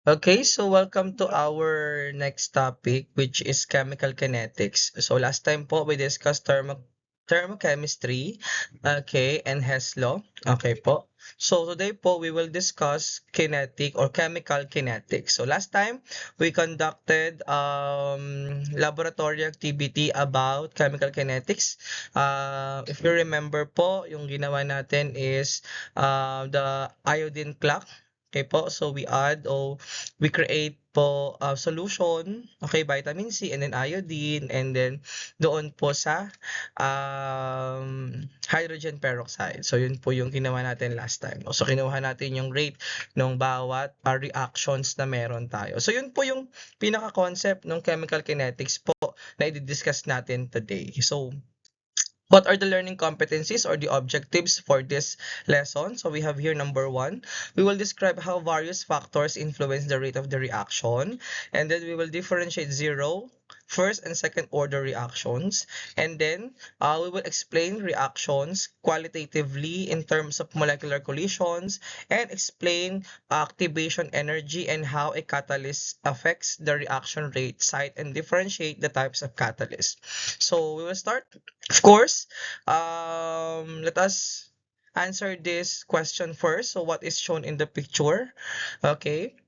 Okay, so welcome to our next topic, which is chemical kinetics. So last time po we discussed thermochemistry, okay, and Hess law. Okay po. So today po we will discuss kinetic or chemical kinetics. So last time we conducted laboratory activity about chemical kinetics. If you remember po, yung ginawa natin is the iodine clock. Okay po, so we create po solution, okay, vitamin C and then iodine and then doon po sa hydrogen peroxide. So yun po yung ginawa natin last time. So kinuha natin yung rate ng bawat reactions na meron tayo. So yun po yung pinaka-concept ng chemical kinetics po na i-discuss natin today. So what are the learning competencies or the objectives for this lesson? So we have here number one, we will describe how various factors influence the rate of the reaction, and then we will differentiate zero, first and second order reactions, and then we will explain reactions qualitatively in terms of molecular collisions and explain activation energy and how a catalyst affects the reaction rate, site, and differentiate the types of catalysts. So we will start. Of course, let us answer this question first. So what is shown in the picture? Okay.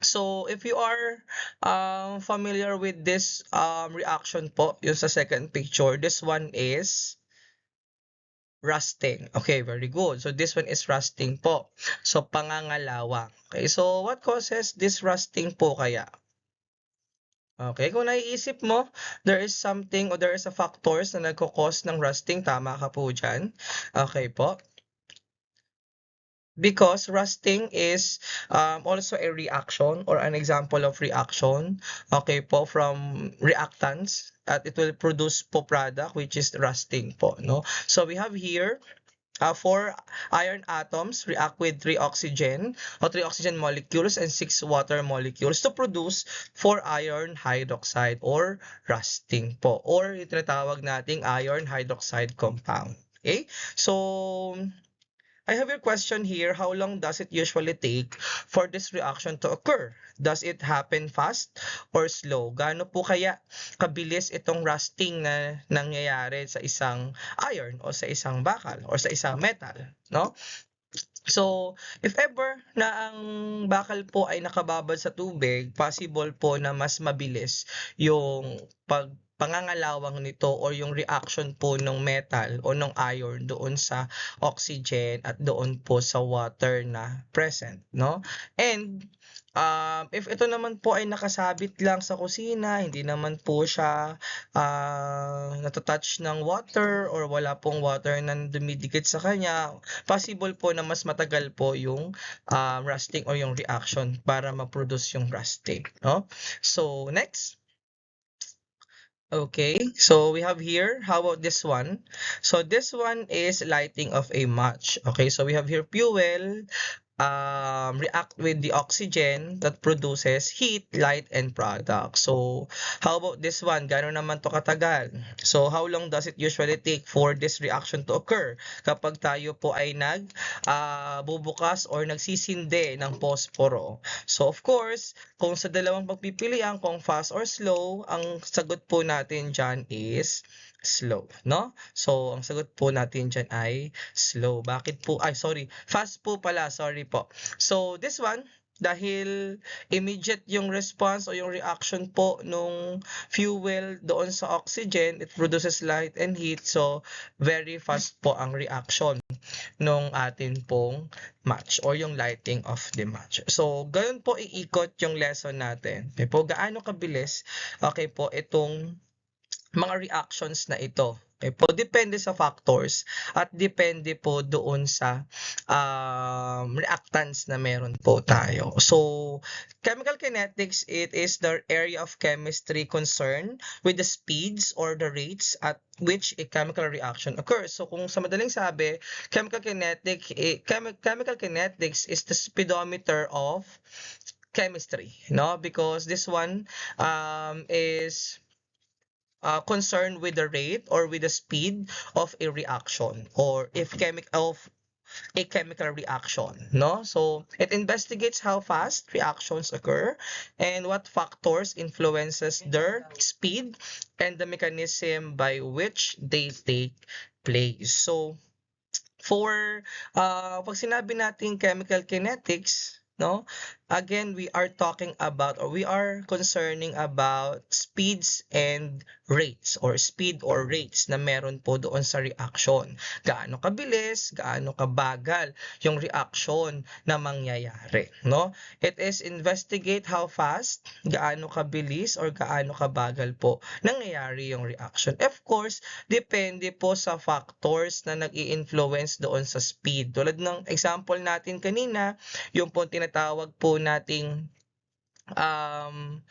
So if you are familiar with this reaction po, yung sa second picture, this one is rusting. Okay, very good. So this one is rusting po. So pangangalawang. Okay, so what causes this rusting po kaya? Okay, kung naiisip mo, there is something or there is a factors na nagko-cause ng rusting, tama ka po dyan. Okay po. Because rusting is also a reaction or an example of reaction, okay po, from reactants at it will produce po product which is rusting po, no? So we have here four iron atoms react with three oxygen molecules and six water molecules to produce four iron hydroxide or rusting po, or yung tinatawag nating iron hydroxide compound. Okay, so I have your question here. How long does it usually take for this reaction to occur? Does it happen fast or slow? Gaano po kaya kabilis itong rusting na nangyayari sa isang iron o sa isang bakal o sa isang metal, no? So, if ever na ang bakal po ay nakababad sa tubig, possible po na mas mabilis yung pangangalawang nito or yung reaction po ng metal o ng iron doon sa oxygen at doon po sa water na present, no? And if ito naman po ay nakasabit lang sa kusina, hindi naman po siya natatouch ng water or wala pong water na dumidikit sa kanya, possible po na mas matagal po yung rusting o yung reaction para ma-produce yung rusting, no? So, next. Okay, so we have here, how about this one? So this one is lighting of a match. Okay, so we have here fuel, react with the oxygen that produces heat, light, and product. So, how about this one? Gano'n naman to katagal? So, how long does it usually take for this reaction to occur? Kapag tayo po ay bubukas or nagsisindi ng posporo. So, of course, kung sa dalawang pagpipilian, kung fast or slow, ang sagot po natin dyan is slow, no? So, ang sagot po natin dyan ay slow. Bakit po? Ay, sorry. Fast po pala. Sorry po. So, this one, dahil immediate yung response o yung reaction po nung fuel doon sa oxygen, it produces light and heat. So, very fast po ang reaction nung atin pong match or yung lighting of the match. So, ganun po iikot yung lesson natin. Okay po, gaano kabilis, okay po, itong mga reactions na ito. Okay po, depende sa factors at depende po doon sa reactants na meron po tayo. So, chemical kinetics, it is the area of chemistry concerned with the speeds or the rates at which a chemical reaction occurs. So, kung sa madaling sabi, chemical kinetics is the speedometer of chemistry, no? Because this one is concerned with the rate or with the speed of a reaction or if a chemical reaction, no? So it investigates how fast reactions occur and what factors influences their speed and the mechanism by which they take place. So for pag sinabi nating chemical kinetics, no? Again, we are talking about or we are concerning about speeds and rates or speed or rates na meron po doon sa reaction. Gaano kabilis, gaano kabagal yung reaction na mangyayari, no? It is investigate how fast, gaano kabilis or gaano kabagal po nangyayari yung reaction. Of course, depende po sa factors na nag-i-influence doon sa speed. Tulad ng example natin kanina, yung po tinatawag po nating um,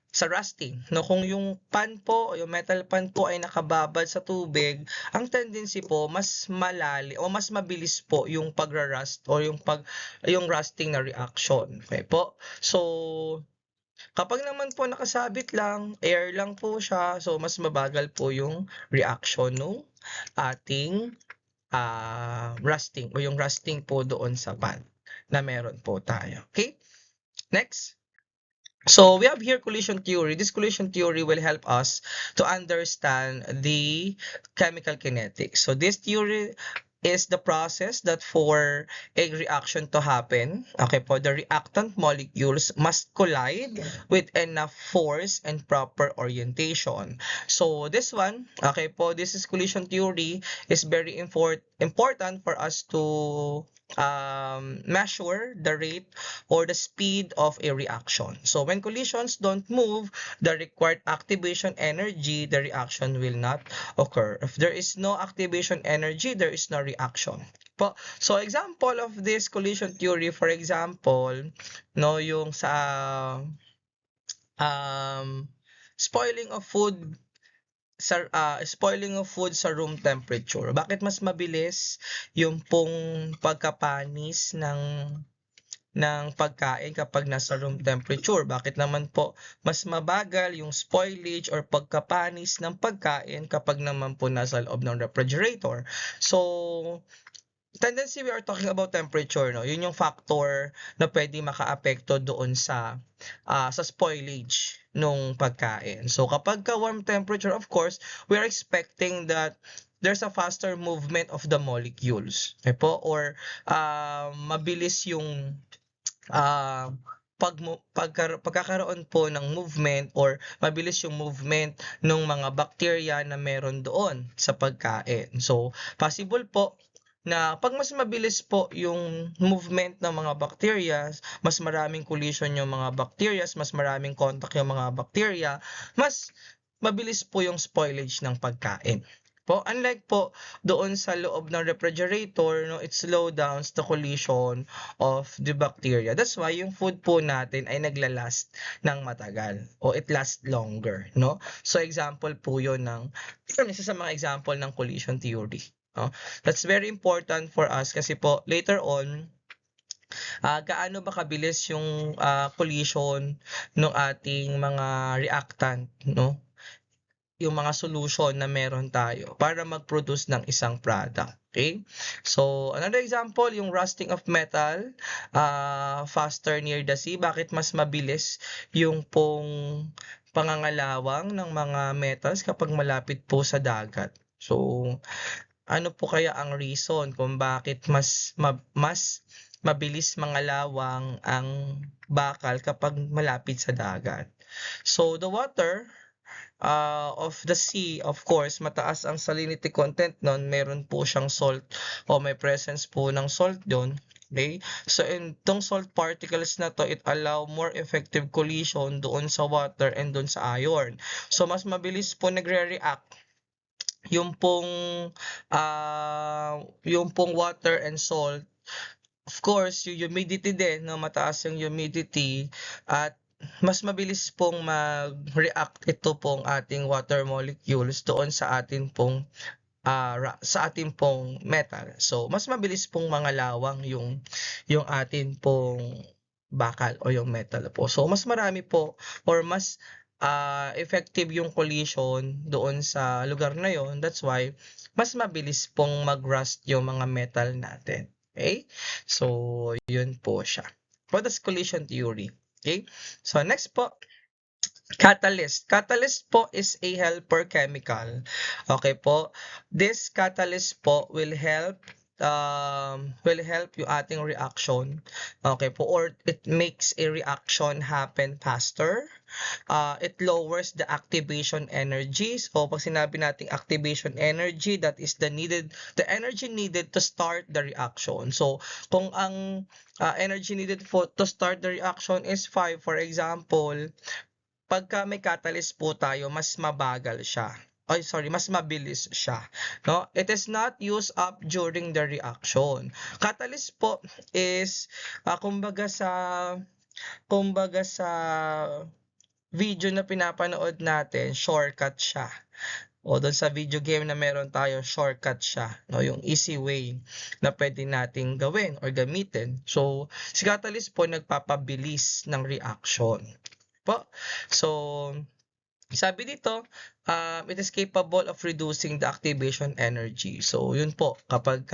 sa rusting, no? Kung yung pan po, yung metal pan po ay nakababad sa tubig, ang tendency po mas malali o mas mabilis po yung pagra-rust o yung rusting na reaction. Okay po? So, kapag naman po nakasabit lang, air lang po siya, so mas mabagal po yung reaction nung ating rusting o yung rusting po doon sa pan na meron po tayo. Okay? Next. So we have here collision theory. This collision theory will help us to understand the chemical kinetics. So this theory is the process that for a reaction to happen, okay po, the reactant molecules must collide with enough force and proper orientation. So this one, okay po, this is collision theory is very important for us to measure the rate or the speed of a reaction. So when collisions don't move the required activation energy, the reaction will not occur. If there is no activation energy, there is no reaction. So example of this collision theory, for example, no, yung sa spoiling of food sa room temperature. Bakit mas mabilis yung pong pagkapanis ng pagkain kapag nasa room temperature? Bakit naman po mas mabagal yung spoilage or pagkapanis ng pagkain kapag naman po nasa loob ng refrigerator? So, tendency we are talking about temperature, no? Yun yung factor na pwede makaapekto doon sa spoilage nung pagkain. So kapag ka warm temperature, of course, we are expecting that there's a faster movement of the molecules. Okay po? Or mabilis yung pagkakaroon po ng movement or mabilis yung movement ng mga bacteria na meron doon sa pagkain. So, possible po na pag mas mabilis po yung movement ng mga bacteria, mas maraming collision yung mga bacteria, mas maraming contact yung mga bacteria, mas mabilis po yung spoilage ng pagkain. Unlike po doon sa loob ng refrigerator, no, it slow downs the collision of the bacteria. That's why yung food po natin ay naglalast ng matagal o it lasts longer, no? So example po yun ng isa sa mga example ng collision theory. No? That's very important for us kasi po later on gaano ba kabilis yung collision ng ating mga reactant, no? Yung mga solution na meron tayo para mag-produce ng isang product. Okay? So, another example, yung rusting of metal faster near the sea. Bakit mas mabilis yung pong pangangalawang ng mga metals kapag malapit po sa dagat? So, ano po kaya ang reason kung bakit mas mabilis mangalawang ang bakal kapag malapit sa dagat? So the water of the sea, of course, mataas ang salinity content nun, meron po siyang salt o may presence po ng salt doon. Okay? So itong salt particles na to, it allow more effective collision doon sa water and doon sa iron. So mas mabilis po nagre-react yung pong water and salt. Of course, yung humidity din, no, mataas yung humidity at mas mabilis pong mag-react ito pong ating water molecules doon sa atin pong metal. So, mas mabilis pong mangalawang yung atin pong bakal o yung metal po. So, mas marami po or mas effective yung collision doon sa lugar na yon. That's why mas mabilis pong mag-rust yung mga metal natin. Okay? So, yun po siya. What is collision theory? Okay? So, next po, catalyst. Catalyst po is a helper chemical. Okay po. This catalyst po will help yung ating reaction. Okay po. Or it makes a reaction happen faster. It lowers the activation energy. So, pag sinabi nating activation energy, that is the energy needed to start the reaction. So, kung ang energy needed to start the reaction is 5, for example, pagka may catalyst po tayo, mas mabagal siya. Ay, sorry, mas mabilis siya. No? It is not used up during the reaction. Catalyst po is, kumbaga sa video na pinapanood natin, shortcut siya. O doon sa video game na meron tayo, shortcut siya. No? Yung easy way na pwede nating gawin or gamitin. So, si catalyst po nagpapabilis ng reaction po. So, sabi dito, it is capable of reducing the activation energy. So, yun po, kapag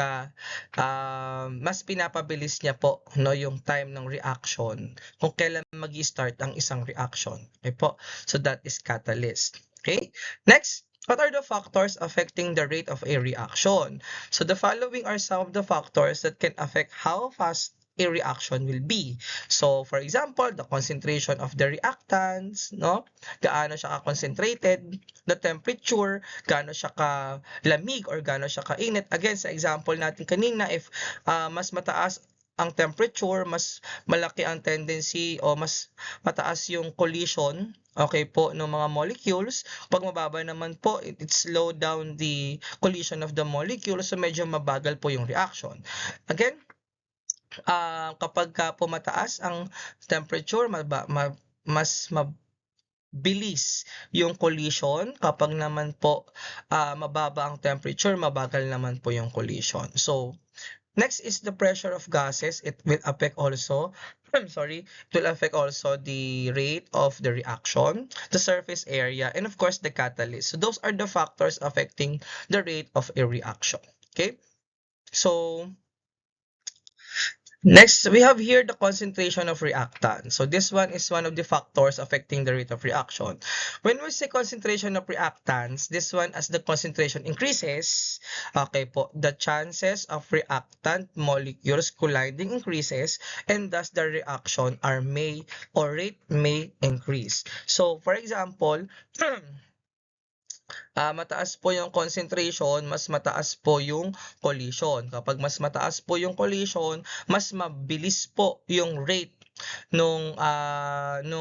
mas pinapabilis niya po no, yung time ng reaction kung kailan mag-start ang isang reaction. Okay po? So, that is catalyst. Okay? Next, what are the factors affecting the rate of a reaction? So, the following are some of the factors that can affect how fast a reaction will be. So, for example, the concentration of the reactants, no? Gaano siya ka-concentrated, the temperature, gaano siya ka-lamig or gaano siya ka-init. Again, sa example natin kanina, if mas mataas ang temperature, mas malaki ang tendency o mas mataas yung collision, okay po, ng mga molecules. Pag mababa naman po, it slow down the collision of the molecules, so medyo mabagal po yung reaction. Again, kapag po mataas ang temperature, mas mabilis yung collision. Kapag naman po mababa ang temperature, mabagal naman po yung collision. So, next is the pressure of gases. It will affect also, it will affect also the rate of the reaction, the surface area, and of course the catalyst. So, those are the factors affecting the rate of a reaction. Okay? So, next, we have here the concentration of reactant. So this one is one of the factors affecting the rate of reaction. When we say concentration of reactants, this one, as the concentration increases, okay po, the chances of reactant molecules colliding increases, and thus the reaction rate may increase. So for example, mataas po yung concentration, mas mataas po yung collision. Kapag mas mataas po yung collision, mas mabilis po yung rate nung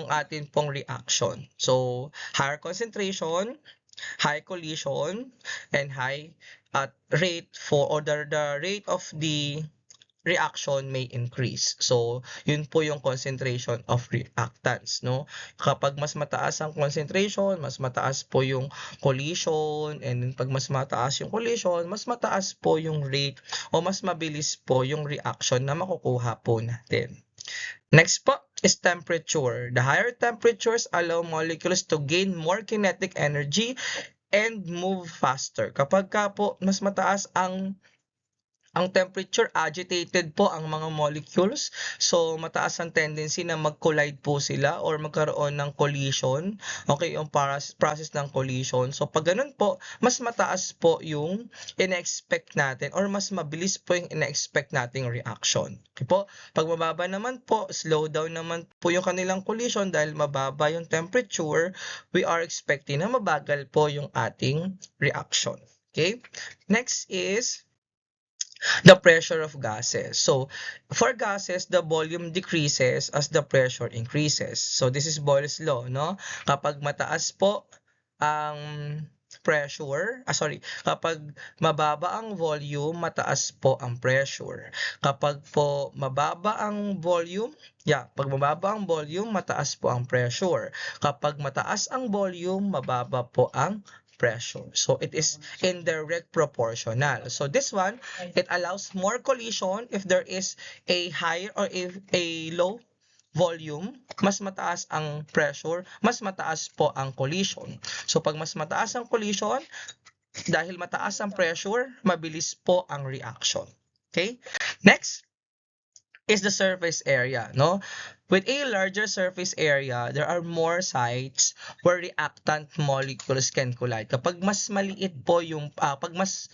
atin pong reaction. So, higher concentration, high collision, and high rate or the rate of the reaction may increase. So, yun po yung concentration of reactants, no? Kapag mas mataas ang concentration, mas mataas po yung collision, and then pag mas mataas yung collision, mas mataas po yung rate o mas mabilis po yung reaction na makukuha po natin. Next po is temperature. The higher temperatures allow molecules to gain more kinetic energy and move faster. Kapag po mas mataas ang temperature, agitated po ang mga molecules. So, mataas ang tendency na mag-collide po sila or magkaroon ng collision. Okay, yung process ng collision. So, pag ganun po, mas mataas po yung ina-expect natin or mas mabilis po yung ina-expect nating reaction. Okay po? Pag mababa naman po, slow down naman po yung kanilang collision dahil mababa yung temperature, we are expecting na mabagal po yung ating reaction. Okay? Next is the pressure of gases. So, for gases, the volume decreases as the pressure increases. So, this is Boyle's law, no? Kapag mataas po ang kapag mababa ang volume, mataas po ang pressure. Kapag po mababa ang volume, pag mababa ang volume, mataas po ang pressure. Kapag mataas ang volume, mababa po ang pressure. So it is indirect proportional. So this one, it allows more collision if there is a higher or if a low volume, mas mataas ang pressure, mas mataas po ang collision. So pag mas mataas ang collision, dahil mataas ang pressure, mabilis po ang reaction. Okay? Next is the surface area, no? With a larger surface area, there are more sites where reactant molecules can collide. Kapag mas maliit po yung, pag mas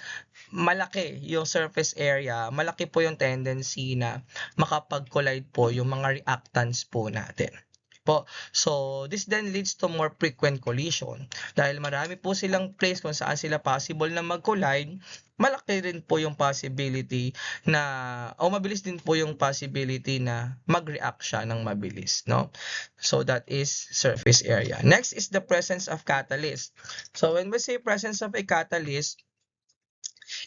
malaki yung surface area, malaki po yung tendency na makapag-collide po yung mga reactants po natin po. So, this then leads to more frequent collision. Dahil marami po silang place kung saan sila possible na mag-collide, malaki rin po yung possibility na, o mabilis din po yung possibility na mag-react siya ng mabilis, no? So, that is surface area. Next is the presence of catalyst. So, when we say presence of a catalyst,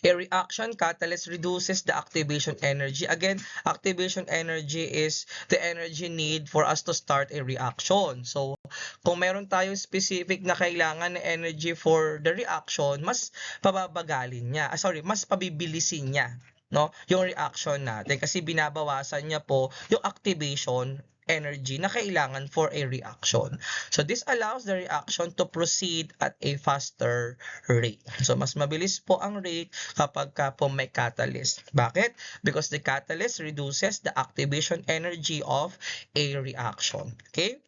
a reaction catalyst reduces the activation energy. Again, activation energy is the energy need for us to start a reaction. So, kung meron tayo specific na kailangan na energy for the reaction, mas pababagalin niya. Mas pabibilisin niya, no? Yung reaction natin kasi binabawasan niya po yung activation energy na kailangan for a reaction. So this allows the reaction to proceed at a faster rate. So mas mabilis po ang rate kapag po may catalyst. Bakit? Because the catalyst reduces the activation energy of a reaction. Okay?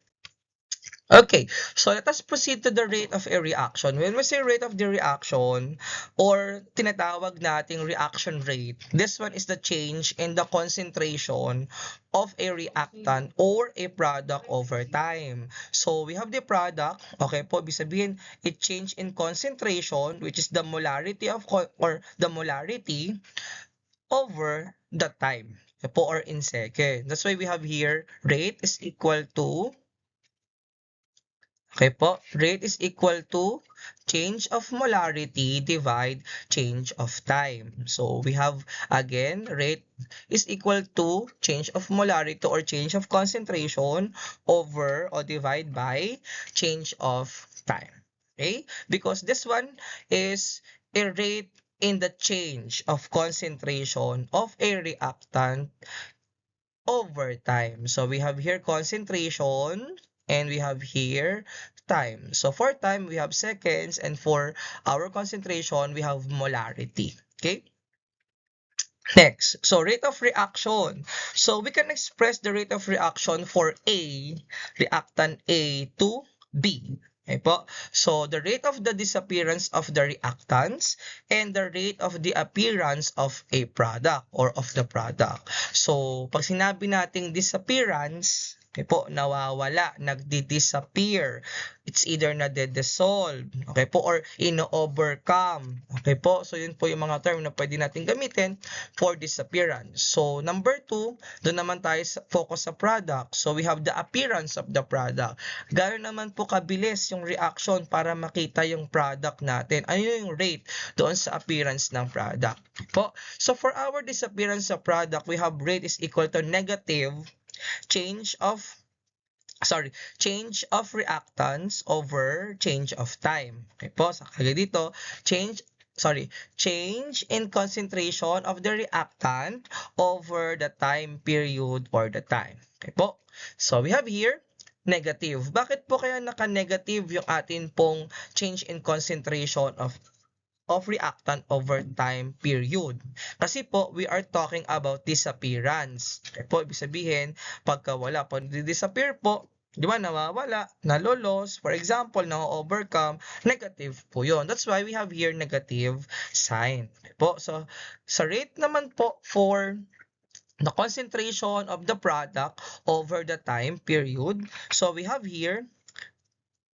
Okay, so let us proceed to the rate of a reaction. When we say rate of the reaction or tinatawag nating reaction rate, this one is the change in the concentration of a reactant or a product over time. So we have the product, okay po, ibig sabihin, it change in concentration, which is the molarity of or the molarity over the time po, or in second. That's why we have here rate is equal to, okay po, rate is equal to change of molarity divide change of time. So we have again rate is equal to change of molarity or change of concentration over or divide by change of time. Okay? Because this one is a rate in the change of concentration of a reactant over time. So we have here concentration and we have here time. So for time, we have seconds, and for our concentration, we have molarity. Okay? Next, so rate of reaction. So we can express the rate of reaction for A, reactant A to B. Okay po? So the rate of the disappearance of the reactants and the rate of the appearance of a product or of the product. So pag sinabi nating disappearance, okay po, nawawala, nagdi-disappear. It's either na-dissolve, okay po, or ino-overcome. Okay po, so yun po yung mga term na pwede natin gamitin for disappearance. So number 2, doon naman tayo focus sa product. So we have the appearance of the product. Gano'n naman po kabilis yung reaction para makita yung product natin. Ano yung rate doon sa appearance ng product po. So for our disappearance of product, we have rate is equal to negative change of reactants over change of time. Okay po, so kaya dito, change in concentration of the reactant over the time period or the time. Okay po, so we have here negative. Bakit po kaya naka-negative yung atin pong change in concentration of reactant over time period? Kasi po, we are talking about disappearance. Okay po, ibig sabihin, pagka wala po, disappear po, di ba, nawawala, nalolos, for example, na-overcome, negative po yun. That's why we have here negative sign. Okay po, so, sa rate naman po for the concentration of the product over the time period, so we have here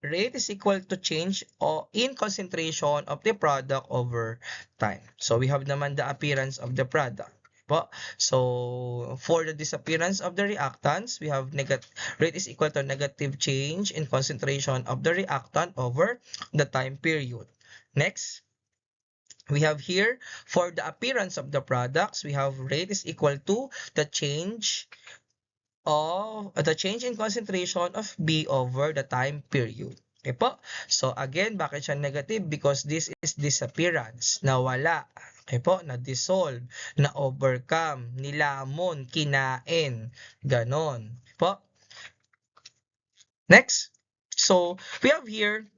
rate is equal to change in concentration of the product over time. So we have naman the appearance of the product. So for the disappearance of the reactants, we have rate is equal to negative change in concentration of the reactant over the time period. Next, we have here for the appearance of the products, we have rate is equal to the change in concentration of B over the time period. Okay po? So again, bakit siya negative? Because this is disappearance. Nawala. Okay po? Na-dissolve. Na-overcome. Nilamon. Kinain. Ganon. Okay po? Next. So we have here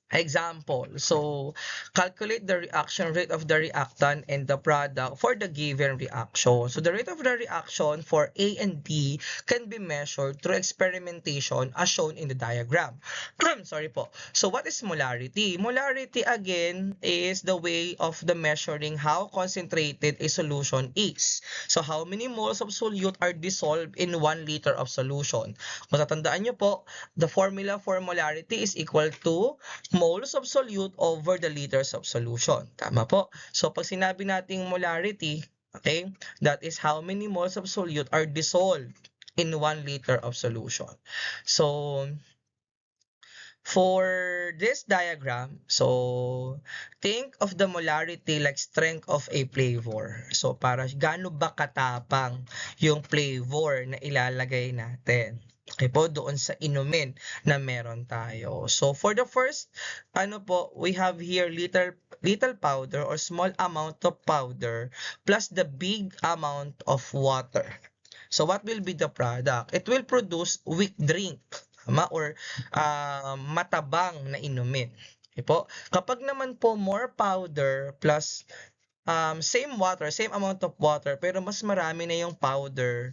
Example, so calculate the reaction rate of the reactant and the product for the given reaction. So the rate of the reaction for A and B can be measured through experimentation as shown in the diagram. Sorry po. So what is molarity? Molarity again is the way of the measuring how concentrated a solution is. So how many moles of solute are dissolved in 1 liter of solution. Kung tatandaan nyo po, the formula for molarity is equal to moles of solute over the liters of solution. Tama po. So pag sinabi nating molarity, okay, that is how many moles of solute are dissolved in 1 liter of solution. So for this diagram, so think of the molarity like strength of a flavor. So para gaano ba katapang yung flavor na ilalagay natin. Okay po, doon sa inumin na meron tayo. So for the first, ano po, we have here little powder or small amount of powder plus the big amount of water. So what will be the product? It will produce weak drink, tama, or matabang na inumin. Okay po. Kapag naman po more powder plus same water, same amount of water, pero mas marami na yung powder,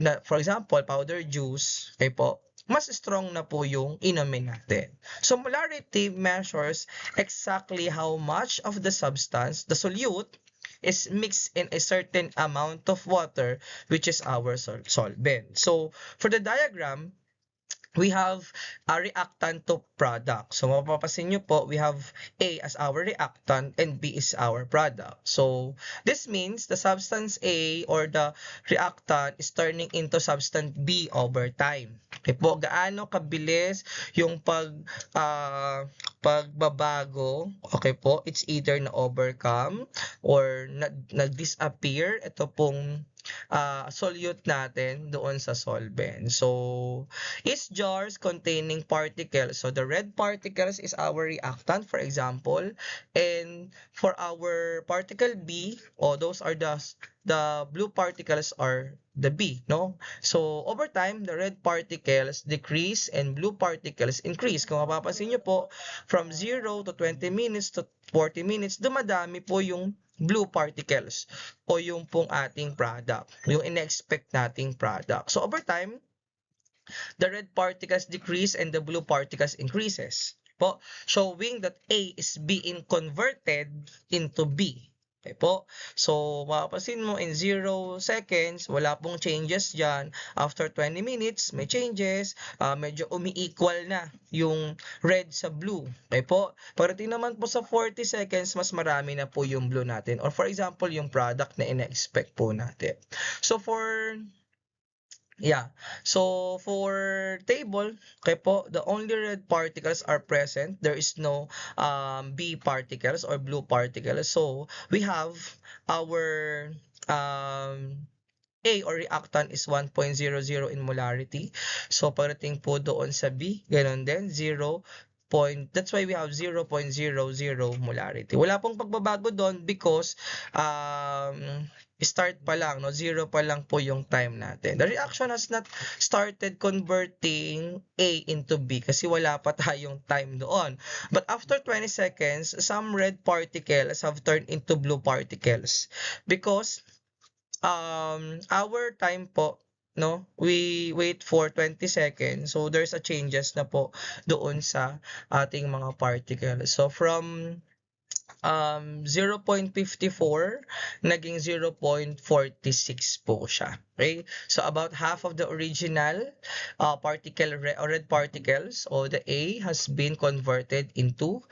na, for example, powder juice, okay po, mas strong na po yung inumin natin. So molarity measures exactly how much of the substance, the solute, is mixed in a certain amount of water, which is our solvent. So for the diagram, we have a reactant to product. So mapapasin nyo po, we have A as our reactant and B is our product. So this means the substance A or the reactant is turning into substance B over time. Okay po, gaano kabilis yung pagbabago, okay po, it's either na overcome or nag-disappear ito pong solute natin doon sa solvent. So is jars containing particles. So the red particles is our reactant, for example, and for our particle B, those are the blue particles are the B, no? So over time, the red particles decrease and blue particles increase. Kung mapapansin nyo po, from 0 to 20 minutes to 40 minutes, dumadami po yung blue particles o yung pong ating product, yung in-expect nating product. So over time, the red particles decrease and the blue particles increases po, showing that A is being converted into B. Okay po. So, mapapansin mo in 0 seconds, wala pong changes dyan. After 20 minutes, may changes. Medyo umi-equal na yung red sa blue. Okay po. Pagdating naman po sa 40 seconds, mas marami na po yung blue natin. Or for example, yung product na ina-expect po natin. So, for table, okay po, the only red particles are present. There is no B particles or blue particles. So, we have our A or reactant is 1.00 in molarity. So, pagdating po doon sa B, ganun din, 0. That's why we have 0.00 molarity. Wala pong pagbabago doon because start pa lang, no? 0 pa lang po yung time natin. The reaction has not started converting A into B kasi wala pa tayong time doon. But after 20 seconds, some red particles have turned into blue particles because our time po, no, we wait for 20 seconds, so there's a changes na po doon sa ating mga particles. So from 0.54 naging 0.46 po siya. Okay? So about half of the original particle or red particles or the A has been converted into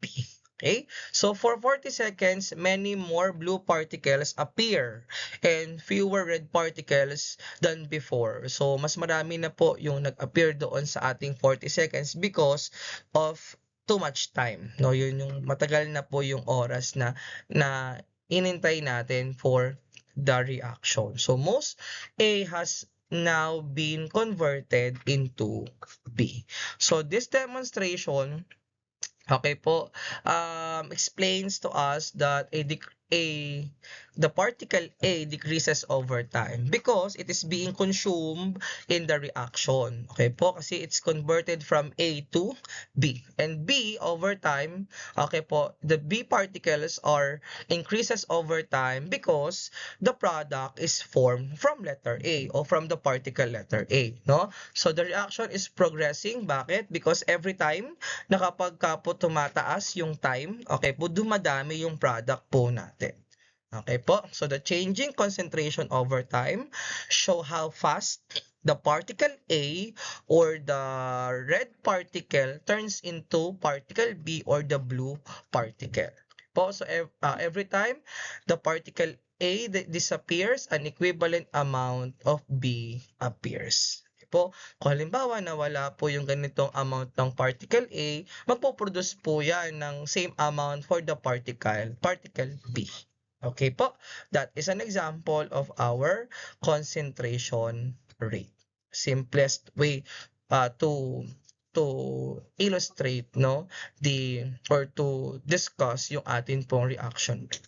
B. Okay? So for 40 seconds, many more blue particles appear and fewer red particles than before. So mas marami na po yung nag-appear doon sa ating 40 seconds because of too much time. No, yun yung matagal na po yung oras na inintay natin for the reaction. So most A has now been converted into B. So this demonstration, okay po, explains to us that the particle A decreases over time because it is being consumed in the reaction. Okay po, kasi it's converted from A to B. And B over time, okay po, the B particles are increases over time because the product is formed from letter A or from the particle letter A, no? So the reaction is progressing. Bakit? Because every time na kapag ka po tumataas yung time, okay po, dumadami yung product po natin. Okay po, so the changing concentration over time show how fast the particle A or the red particle turns into particle B or the blue particle. Po, so every time the particle A disappears, an equivalent amount of B appears. Po, kung halimbawa nawala po yung ganitong amount ng particle A, magpo-produce po yan ng same amount for the particle B. Okay po, that is an example of our concentration rate. Simplest way to illustrate, no, or to discuss yung atin pong reaction rate.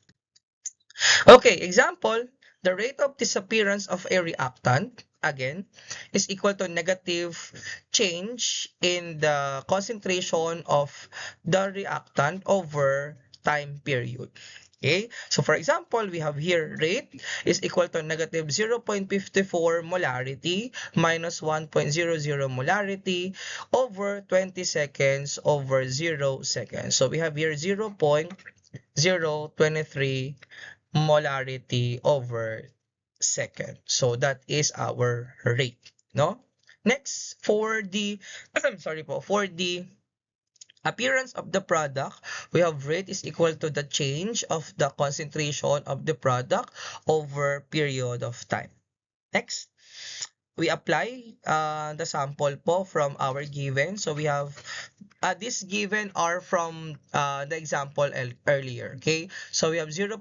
Okay, example, the rate of disappearance of a reactant, again, is equal to negative change in the concentration of the reactant over time period. Okay, so for example, we have here rate is equal to negative 0.54 molarity minus 1.00 molarity over 20 seconds over 0 seconds. So we have here 0.023 molarity over second. So that is our rate, no? Next, for the for the appearance of the product, we have rate is equal to the change of the concentration of the product over period of time. Next, we apply the sample po from our given. So we have this given are from the example earlier. Okay, so we have 0.70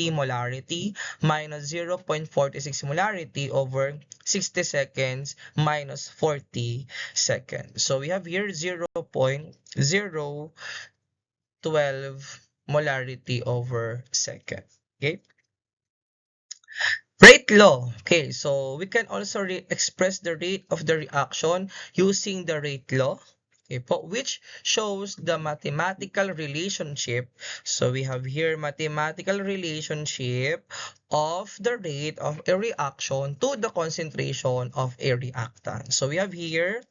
molarity minus 0.46 molarity over 60 seconds minus 40 seconds. So we have here 0.012 molarity over second. Okay. Rate law. Okay, so we can also express the rate of the reaction using the rate law, okay, which shows the mathematical relationship. So we have here mathematical relationship of the rate of a reaction to the concentration of a reactant. So we have here,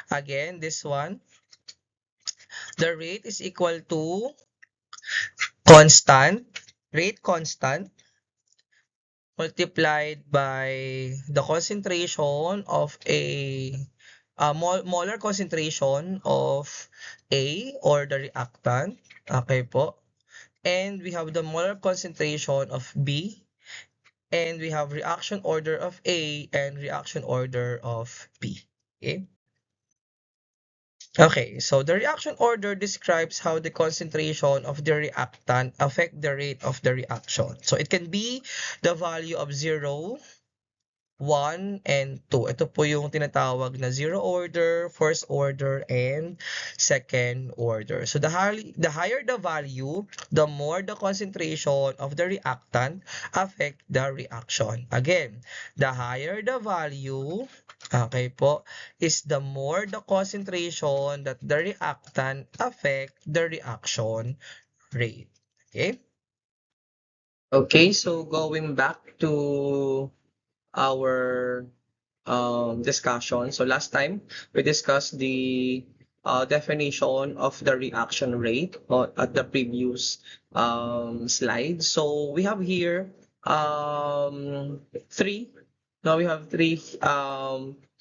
again, this one, the rate is equal to rate constant, multiplied by the concentration of a molar concentration of A or the reactant. Okay po. And we have the molar concentration of B. And we have reaction order of A and reaction order of B. Okay. Okay, so the reaction order describes how the concentration of the reactant affect the rate of the reaction. So it can be the value of 0, 1, and 2. Ito po yung tinatawag na zero order, first order, and second order. So the higher the value, the more the concentration of the reactant affect the reaction. Again, the higher the value, okay po, is the more the concentration that the reactant affect the reaction rate. Okay? Okay, so going back to our discussion. So last time we discussed the definition of the reaction rate at the previous slide. So we have here three. Now we have three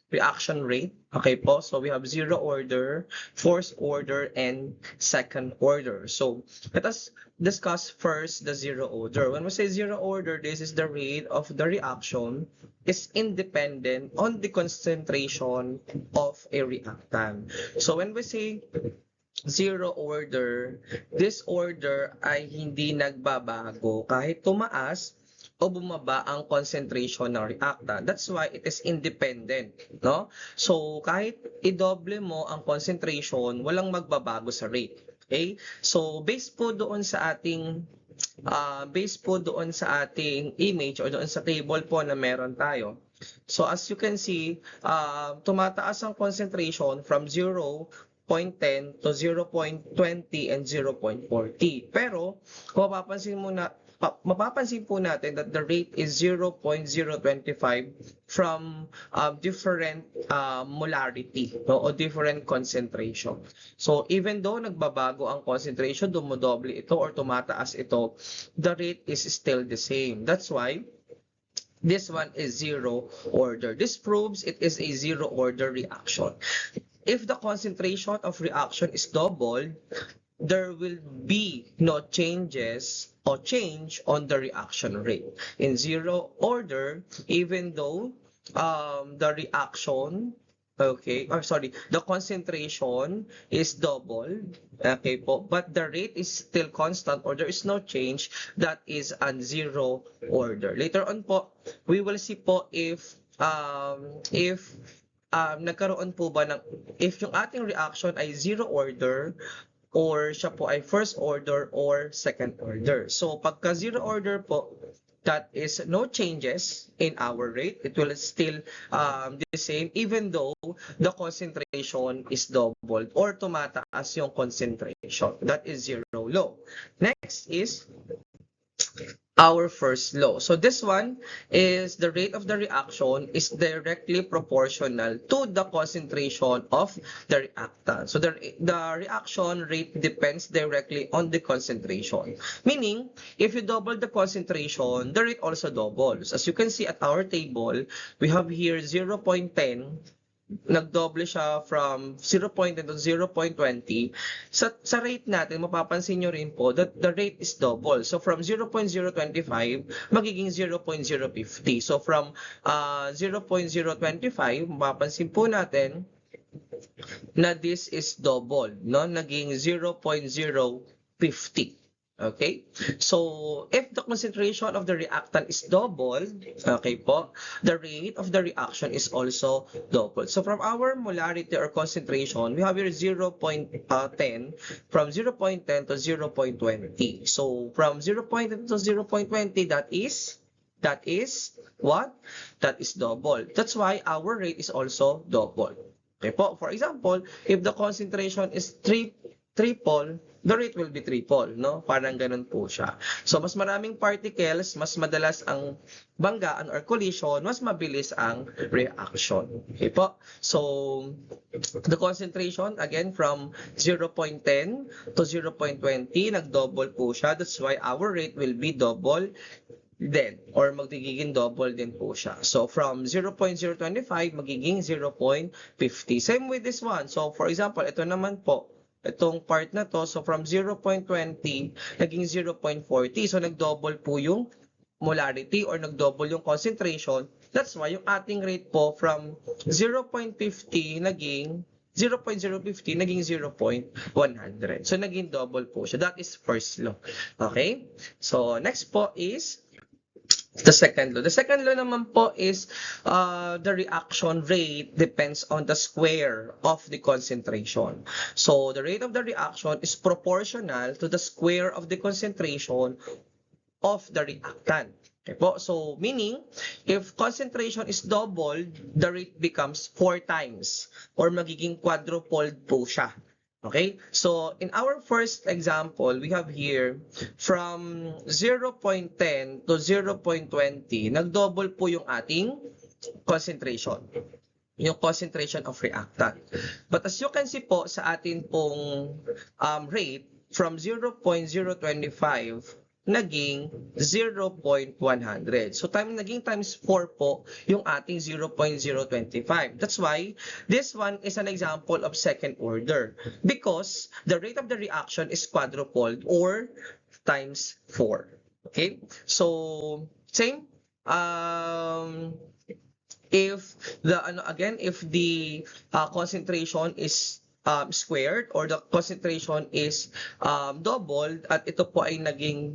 reaction rate. Okay po. So we have zero order, first order, and second order. So let us discuss first the zero order. When we say zero order, this is the rate of the reaction is independent on the concentration of a reactant. So when we say zero order, this order ay hindi nagbabago kahit tumaas o bumaba ang concentration ng reactant. That's why it is independent, no? So kahit i-double mo ang concentration, walang magbabago sa rate. Okay? So, based po doon sa ating image or doon sa table po na meron tayo. So, as you can see, tumataas ang concentration from 0.10 to 0.20 and 0.40. Pero, kung mapapansin po natin that the rate is 0.025 from different molarity, no, o different concentration. So even though nagbabago ang concentration, dumodoble ito or tumataas ito, the rate is still the same. That's why this one is zero order. This proves it is a zero order reaction. If the concentration of reaction is doubled, there will be no changes or change on the reaction rate. In zero order, even though the reaction, the concentration is doubled, okay po, but the rate is still constant or there is no change, that is on zero order. Later on po, we will see po if nagkaroon po ba ng, if yung ating reaction ay zero order, or siya po ay first order or second order. So pagka zero order po, that is no changes in our rate. It will still the same even though the concentration is doubled or tumataas yung concentration. That is zero law. Next is our first law. So this one is the rate of the reaction is directly proportional to the concentration of the reactant. So the reaction rate depends directly on the concentration. Meaning, if you double the concentration, the rate also doubles. As you can see at our table, we have here 0.10. Nagdoble siya from 0.10 to 0.20. Sa rate natin, mapapansin nyo rin po that the rate is double. So from 0.025, magiging 0.050. So from 0.025, mapapansin po natin na this is double, no? Naging 0.050. Okay? So, if the concentration of the reactant is doubled, okay po, the rate of the reaction is also doubled. So, from our molarity or concentration, we have here 0.10, from 0.10 to 0.20. So, from 0.10 to 0.20, that is what? That is double. That's why our rate is also double. Okay po? For example, if the concentration is triple, the rate will be triple, no? Parang ganun po siya. So, mas maraming particles, mas madalas ang banggaan or collision, mas mabilis ang reaction. Okay po? So, the concentration, again, from 0.10 to 0.20, nag-double po siya. That's why our rate will be double then, or magiging double din po siya. So, from 0.025, magiging 0.50. Same with this one. So, for example, ito naman po, itong part na to, so from 0.20, naging 0.40. So, nag-double po yung molarity or nag-double yung concentration. That's why yung ating rate po from 0.50 naging 0.050 naging 0.100. So, naging double po siya. That is first law. Okay? So, next po is the second law. The second law naman po is the reaction rate depends on the square of the concentration. So, the rate of the reaction is proportional to the square of the concentration of the reactant. Okay po? So, meaning, if concentration is doubled, the rate becomes 4 times or magiging quadrupled po siya. Okay, so in our first example, we have here from 0.10 to 0.20, nag-double po yung ating concentration, yung concentration of reactant. But as you can see po sa atin pong rate, from 0.025, naging 0.100. So, naging times 4 po yung ating 0.025. That's why this one is an example of second order because the rate of the reaction is quadrupled or times 4. Okay? So, same. If the concentration is squared or the concentration is doubled at ito po ay naging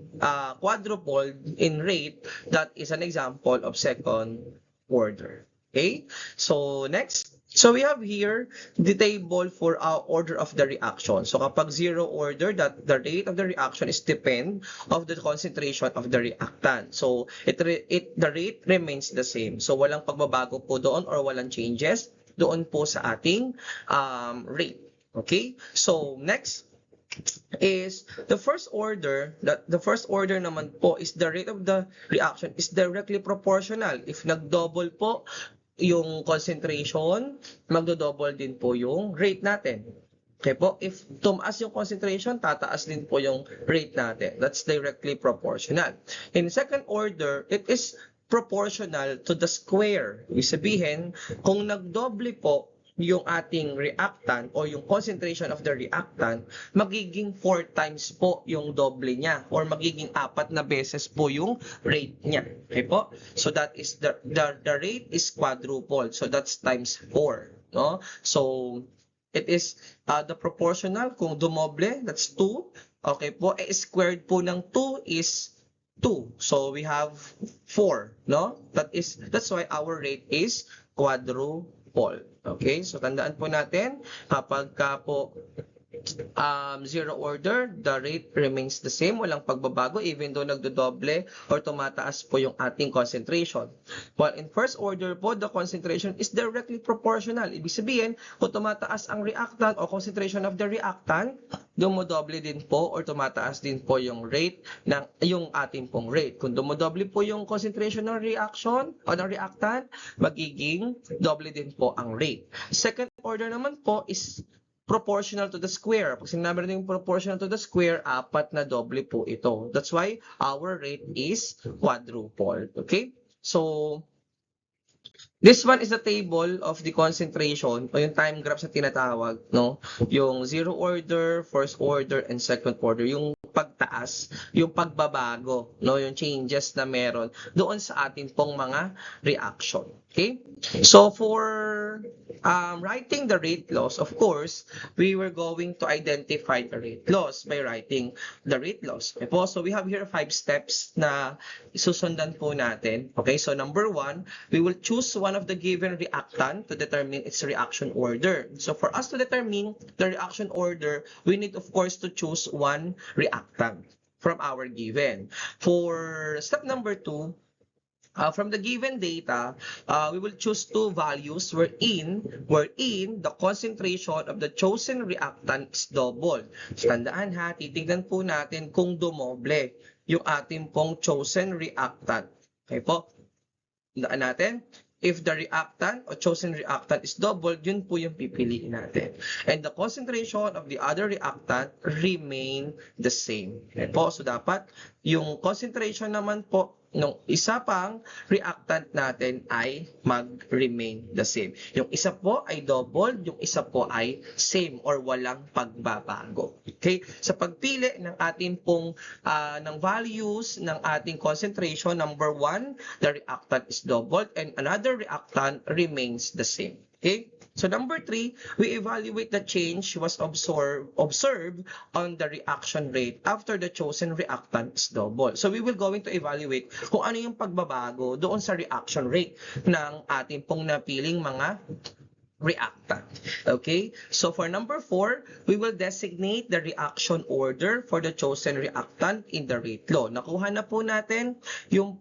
quadrupled in rate, that is an example of second order. Okay? So, next. So, we have here the table for our order of the reaction. So, kapag zero order, that the rate of the reaction is depend of the concentration of the reactant. So, the rate remains the same. So, walang pagbabago po doon or walang changes doon po sa ating rate. Okay? So, next is the first order naman po is the rate of the reaction is directly proportional. If nag-double po yung concentration, magdo-double din po yung rate natin. Okay po, if tumaas yung concentration, tataas din po yung rate natin. That's directly proportional. In second order, it is proportional to the square. Ibig sabihin, kung nagdoble po yung ating reactant o yung concentration of the reactant, magiging 4 times po yung doble niya or magiging 4 na beses po yung rate niya. Okay po? So that is the rate is quadruple. So that's times 4. No? So it is the proportional. Kung dumoble, that's 2. Okay po? Squared po ng 2 is 2. So we have 4, no? That's why our rate is quadruple. Okay? So tandaan po natin, kapag ka po zero order, the rate remains the same, walang pagbabago even though nagdodoble or tumataas po yung ating concentration. While in first order po, the concentration is directly proportional. Ibig sabihin, kung tumataas ang reactant o concentration of the reactant, dumodoble din po or tumataas din po yung rate ng yung ating pong rate. Kung dumodoble po yung concentration ng reaction o ng reactant, magiging doble din po ang rate. Second order naman po is proportional to the square. Pag sinabi natin proportional to the square, 4 na doble po ito. That's why our rate is quadruple. Okay? So, this one is the table of the concentration o yung time graph sa tinatawag, no? Yung zero order, first order, and second order. Yung pagtaas, yung pagbabago, no? Yung changes na meron doon sa atin pong mga reaction. Okay? So, for writing the rate laws, of course, we were going to identify the rate laws by writing the rate laws. Okay po? So, we have here 5 steps na susundan po natin. Okay? So, number 1, we will choose one of the given reactant to determine its reaction order. So, for us to determine the reaction order, we need, of course, to choose one reactant from our given. For step number 2, from the given data, we will choose 2 values wherein the concentration of the chosen reactant is double. So, tandaan ha, titignan po natin kung dumoble yung ating pong chosen reactant. Okay po? Tandaan natin, if the reactant or chosen reactant is doubled, yun po yung pipiliin natin. And the concentration of the other reactant remain the same. Okay po? So, dapat yung concentration naman po nung isa pang reactant natin ay mag-remain the same. Yung isa po ay double, yung isa po ay same or walang pagbabago. Okay? Sa pagpili ng ating pong ng values ng ating concentration, number 1, the reactant is doubled and another reactant remains the same. Okay? So number 3, we evaluate the change was observed on the reaction rate after the chosen reactant is double. So we will going to evaluate kung ano yung pagbabago doon sa reaction rate ng ating pong napiling mga reactant. Okay? So for number 4, we will designate the reaction order for the chosen reactant in the rate law. Nakuha na po natin yung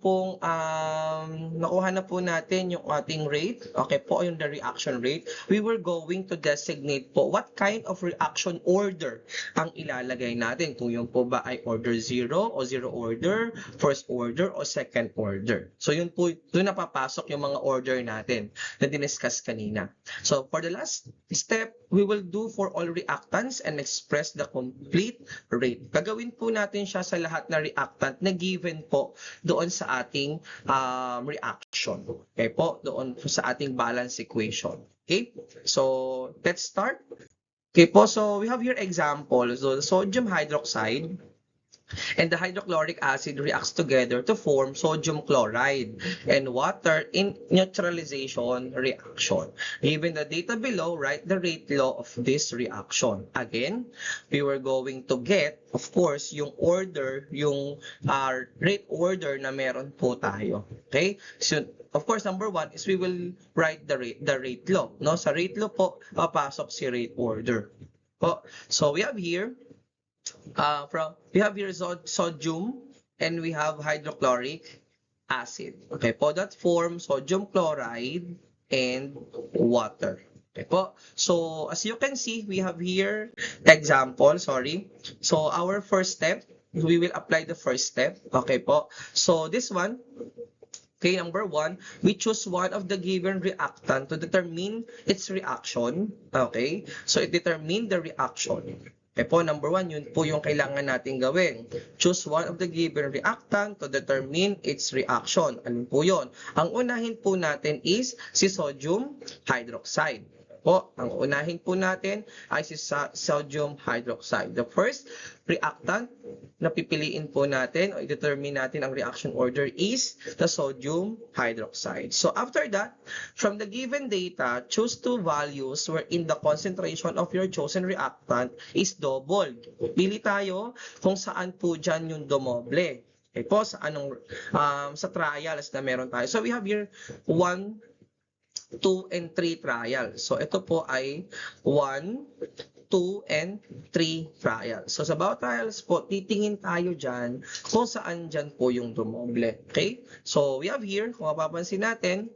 ating rate. Okay po, yung the reaction rate. We were going to designate po what kind of reaction order ang ilalagay natin. Kung yun po ba ay order 0 o 0 order, first order o second order. So yun po, doon napapasok yung mga order natin na diniscuss kanina. So for the last step, we will do for all reactants and express the complete rate. Gagawin po natin siya sa lahat na reactant na given po doon sa ating reaction. Okay po, doon sa ating balance equation. Okay, so let's start. Okay po, so we have here example. So the sodium hydroxide and the hydrochloric acid reacts together to form sodium chloride and water in neutralization reaction. Given the data below, write the rate law of this reaction. Again, we were going to get, of course, yung order, yung rate order na meron po tayo. Okay? So, of course, number one is we will write the rate law. No? Sa rate law po, papasok si rate order. Po. So we have here, sodium and we have hydrochloric acid. Okay po, that forms sodium chloride and water. Okay po. So as you can see, we have here example, sorry. So our first step, we will apply the first step. Okay po. So this one, okay, number one, we choose one of the given reactant to determine its reaction. Okay, so it determine the reaction. Okay po, number one, yun po yung kailangan natin gawin. Choose one of the given reactant to determine its reaction. Ano po yun? Ang unahin po natin is si sodium hydroxide. Po, ang unahin po natin ay si sodium hydroxide. The first reactant na pipiliin po natin o i-determine natin ang reaction order is the sodium hydroxide. So after that, from the given data, choose two values wherein the concentration of your chosen reactant is doubled. Pili tayo kung saan po dyan yung dumoble. Okay po, sa sa trials na meron tayo. So we have here 1, 2, and 3 trials. So ito po ay 1, 2, and 3 trials. So sa bawat trials po, titingin tayo dyan kung saan dyan po yung dumoble. Okay? So we have here, kung mapapansin natin,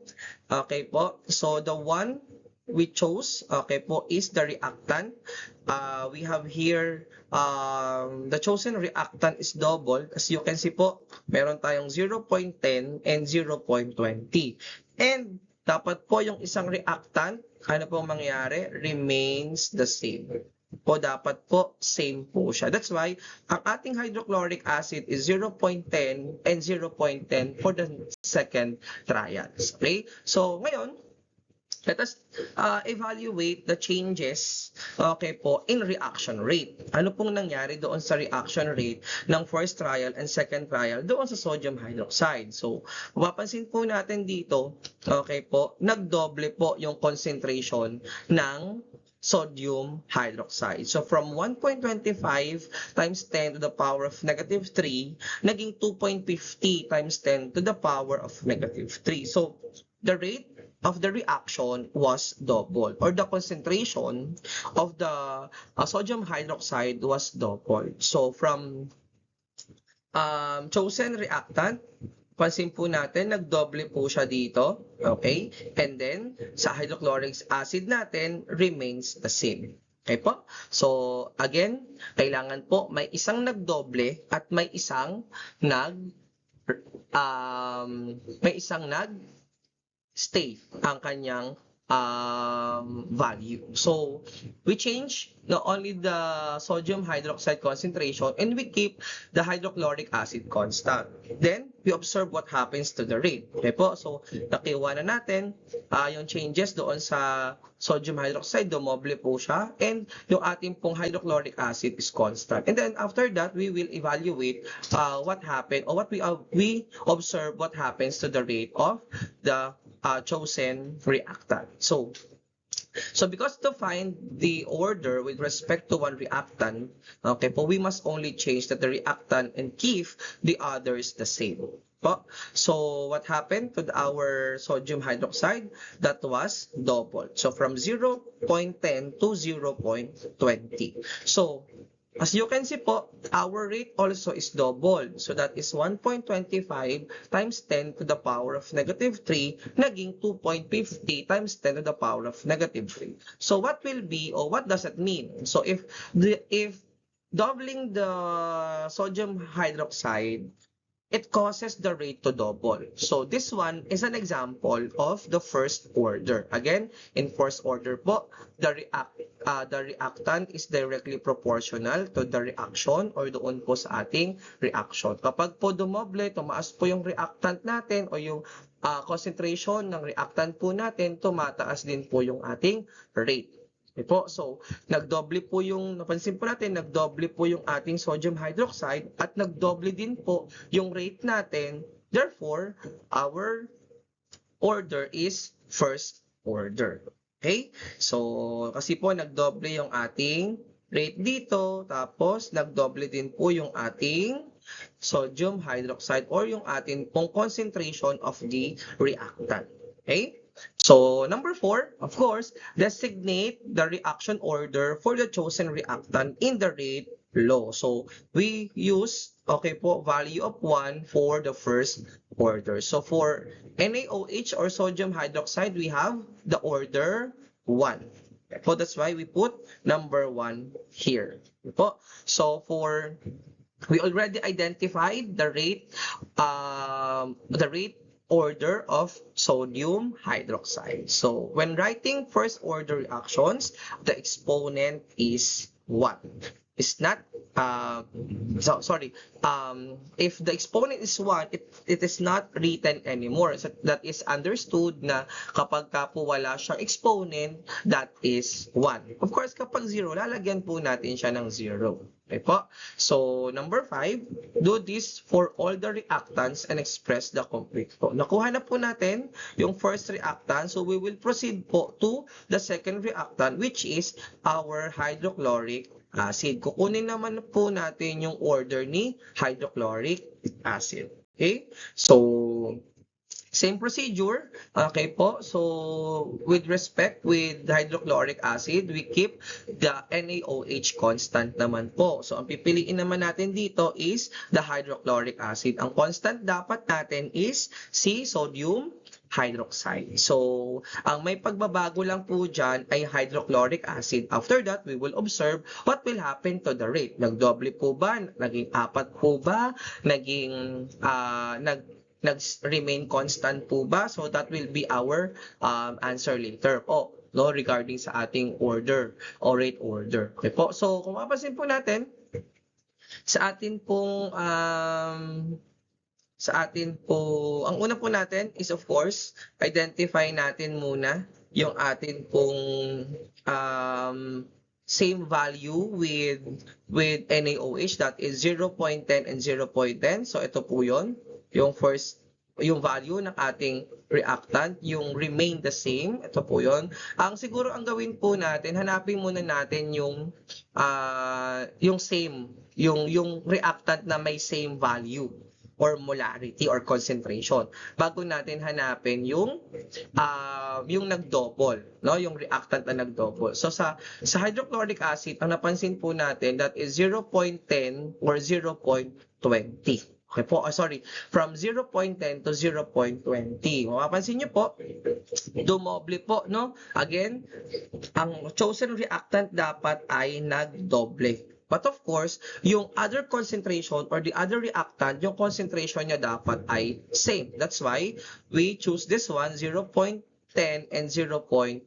okay po, so the one we chose, okay po, is the reactant. We have here, the chosen reactant is double. As you can see po, meron tayong 0.10 and 0.20. And dapat po yung isang reactant, ano pong mangyari? Remains the same. Po dapat po same po siya. That's why ang ating hydrochloric acid is 0.10 and 0.10 for the second trials. Okay? So ngayon, let us evaluate the changes, okay po, in reaction rate. Ano pong nangyari doon sa reaction rate ng first trial and second trial doon sa sodium hydroxide. So, mapapansin po natin dito, okay po, nagdoble po yung concentration ng sodium hydroxide. So, from 1.25 times 10 to the power of negative 3, naging 2.50 times 10 to the power of negative 3. So, the rate of the reaction was doubled, or the concentration of the sodium hydroxide was doubled. So from chosen reactant, pansin po natin, nagdoble po siya dito. Okay? And then, sa hydrochloric acid natin, remains the same. Okay po? So, again, kailangan po may isang nagdoble at may isang stay ang kanyang value. So, we change not only the sodium hydroxide concentration and we keep the hydrochloric acid constant. Then, we observe what happens to the rate. Okay po? So, nakiwa na natin yung changes doon sa sodium hydroxide, dumoble po siya, and yung ating pong hydrochloric acid is constant. And then, after that, we will evaluate what happened, or what we observe what happens to the rate of the chosen reactant. So because to find the order with respect to one reactant, okay po, we must only change that the reactant and keep the others the same. So what happened to our sodium hydroxide? That was doubled. So from 0.10 to 0.20. So as you can see po, our rate also is doubled. So that is 1.25 times 10 to the power of negative 3, naging 2.50 times 10 to the power of negative 3. So what will be, or what does it mean? So if doubling the sodium hydroxide, it causes the rate to double. So this one is an example of the first order. Again, in first order po, the reactant is directly proportional to the reaction or doon po sa ating reaction. Kapag po dumoble, tumaas po yung reactant natin o yung concentration ng reactant po natin, tumataas din po yung ating rate. Okay po, so nagdoble po yung, napansin po natin, nagdoble po yung ating sodium hydroxide at nagdoble din po yung rate natin. Therefore, our order is first order. Okay? So, kasi po nagdoble yung ating rate dito, tapos nagdoble din po yung ating sodium hydroxide or yung atin pong concentration of the reactant. Okay? So, number 4, of course, designate the reaction order for the chosen reactant in the rate law. So, we use, okay po, value of 1 for the first order. So, for NaOH or sodium hydroxide, we have the order 1. So, that's why we put number 1 here. So, we already identified the rate order of sodium hydroxide. So when writing first order reactions, the exponent is 1. It's not if the exponent is 1, it is not written anymore. So that is understood na kapag ka po wala siyang exponent, that is 1. Of course, kapag 0, lalagyan po natin siya ng 0. Okay po? So, number 5, do this for all the reactants and express the complete po. Nakuha na po natin yung first reactant. So, we will proceed po to the second reactant, which is our hydrochloric acid. Kukunin naman po natin yung order ni hydrochloric acid. Okay? So, same procedure, okay po. So, with respect with hydrochloric acid, we keep the NaOH constant naman po. So, ang pipiliin naman natin dito is the hydrochloric acid. Ang constant dapat natin is si sodium hydroxide. So, ang may pagbabago lang po dyan ay hydrochloric acid. After that, we will observe what will happen to the rate. Nagdoble po ba? Naging 4 po ba? Naging, nag-remain constant po ba? So that will be our answer later po, no, regarding sa ating order or rate order. Okay po. So kung mapapansin po natin sa atin pong ang una po natin is of course identify natin muna yung atin pong same value with NaOH, that is 0.10 and 0.10. So ito po yon, yung first, yung value ng ating reactant, yung remain the same. Ito po yon. Ang siguro ang gawin po natin, hanapin muna natin yung same, yung reactant na may same value or molarity or concentration bago natin hanapin yung nagdouble, no, yung reactant na nagdouble. So sa hydrochloric acid, ang napansin po natin, that is 0.10 or 0.20. Okay po, from 0.10 to 0.20. Mapapansin niyo po, dumoble po, no? Again, ang chosen reactant dapat ay nagdoble. But of course, yung other concentration or the other reactant, yung concentration niya dapat ay same. That's why we choose this one, 0.10 and 0.20.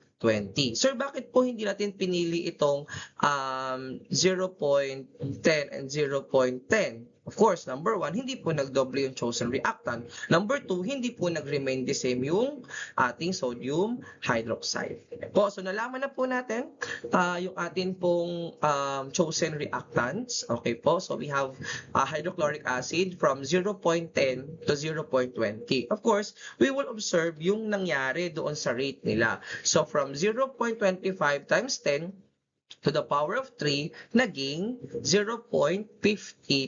Sir, bakit po hindi natin pinili itong 0.10 and 0.10? Of course, number 1, hindi po nagdoble yung chosen reactant. Number 2, hindi po nag-remain the same yung ating sodium hydroxide. Po, so nalaman na po natin yung atin pong chosen reactants. Okay po, so we have hydrochloric acid from 0.10 to 0.20. Of course, we will observe yung nangyari doon sa rate nila. So from 0.25 times 10 to the power of 3, naging 0.50